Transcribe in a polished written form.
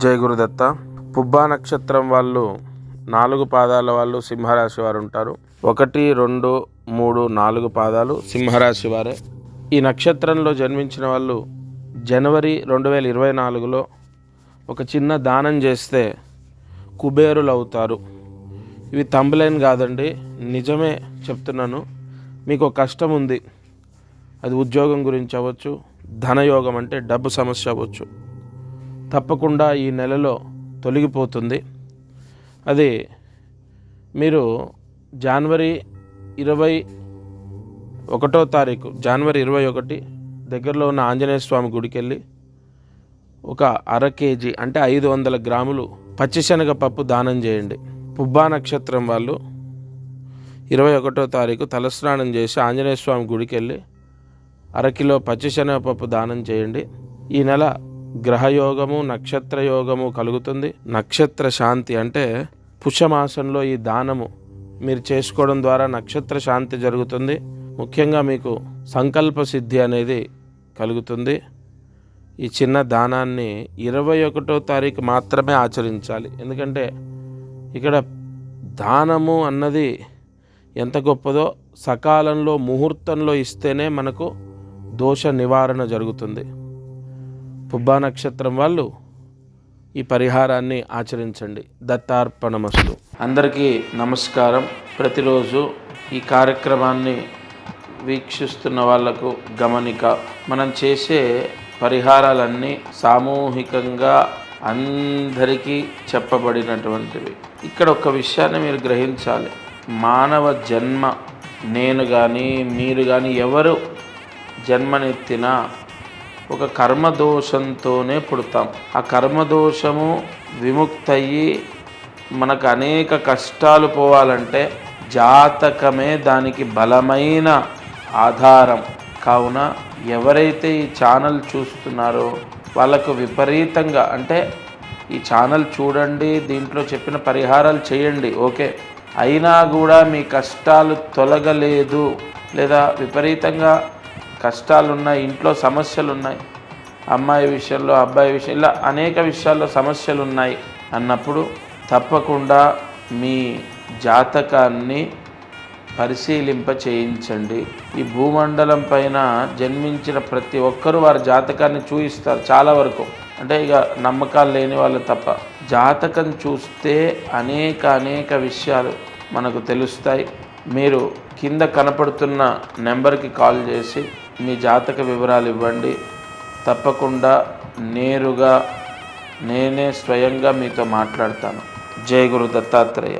జై గురుదత్త. పుబ్బా నక్షత్రం వాళ్ళు 4 పాదాల వాళ్ళు సింహరాశి వారు ఉంటారు. 1, 2, 3, 4 పాదాలు సింహరాశి వారే. ఈ నక్షత్రంలో జన్మించిన వాళ్ళు జనవరి 2024లో ఒక చిన్న దానం చేస్తే కుబేరులు అవుతారు. ఇవి తంబులైన్ కాదండి, నిజమే చెప్తున్నాను. మీకు ఒక కష్టం ఉంది, అది ఉద్యోగం గురించి అవ్వచ్చు, ధనయోగం అంటే డబ్బు సమస్య అవ్వచ్చు, తప్పకుండా ఈ నెలలో తొలగిపోతుంది. అది మీరు జనవరి 21వ తారీఖు జనవరి 21 దగ్గరలో ఉన్న ఆంజనేయ స్వామి గుడికి వెళ్ళి ఒక 1/2 కేజీ అంటే 500 గ్రాములు పచ్చిశనగ పప్పు దానం చేయండి. పుబ్బా నక్షత్రం వాళ్ళు 21వ తారీఖు తలస్నానం చేసి ఆంజనేయ స్వామి గుడికి వెళ్ళి 1/2 కిలో పచ్చిశనగ పప్పు దానం చేయండి. ఈ నెల గ్రహయోగము నక్షత్ర యోగము కలుగుతుంది. నక్షత్ర శాంతి అంటే పుష్యమాసంలో ఈ దానము మీరు చేసుకోవడం ద్వారా నక్షత్ర శాంతి జరుగుతుంది. ముఖ్యంగా మీకు సంకల్ప సిద్ధి అనేది కలుగుతుంది. ఈ చిన్న దానాన్ని 21వ తారీఖు మాత్రమే ఆచరించాలి. ఎందుకంటే ఇక్కడ దానము అన్నది ఎంత గొప్పదో, సకాలంలో ముహూర్తంలో ఇస్తేనే మనకు దోష నివారణ జరుగుతుంది. పుబ్బా నక్షత్రం వాళ్ళు ఈ పరిహారాన్ని ఆచరించండి. దత్తార్పణమస్తు. అందరికీ నమస్కారం. ప్రతిరోజు ఈ కార్యక్రమాన్ని వీక్షిస్తున్న వాళ్లకు గమనిక, మనం చేసే పరిహారాలన్నీ సామూహికంగా అందరికీ చెప్పబడినటువంటివి. ఇక్కడ ఒక విషయాన్ని మీరు గ్రహించాలి. మానవ జన్మ, నేను కానీ మీరు కానీ ఎవరు జన్మనెత్తినా ఒక కర్మదోషంతోనే పుడతాం. ఆ కర్మదోషము విముక్తయ్యి మనకు అనేక కష్టాలు పోవాలంటే జాతకమే దానికి బలమైన ఆధారం. కావున ఎవరైతే ఈ ఛానల్ చూస్తున్నారో వాళ్ళకు విపరీతంగా, అంటే ఈ ఛానల్ చూడండి, దీంట్లో చెప్పిన పరిహారాలు చేయండి, ఓకే, అయినా కూడా మీ కష్టాలు తొలగలేదు, లేదా విపరీతంగా కష్టాలున్నాయి, ఇంట్లో సమస్యలు ఉన్నాయి, అమ్మాయి విషయంలో అబ్బాయి విషయం, ఇలా అనేక విషయాల్లో సమస్యలు ఉన్నాయి అన్నప్పుడు తప్పకుండా మీ జాతకాన్ని పరిశీలింప చేయించండి. ఈ భూమండలం పైన జన్మించిన ప్రతి ఒక్కరూ వారి జాతకాన్ని చూయిస్తారు చాలా వరకు, అంటే ఇక నమ్మకాలు లేని వాళ్ళు తప్ప. జాతకం చూస్తే అనేక విషయాలు మనకు తెలుస్తాయి. మీరు కింద కనపడుతున్న నెంబర్కి కాల్ చేసి మీ జాతక వివరాలు ఇవ్వండి. తప్పకుండా నేరుగా నేనే స్వయంగా మీతో మాట్లాడతాను. జై గురు దత్తాత్రేయ.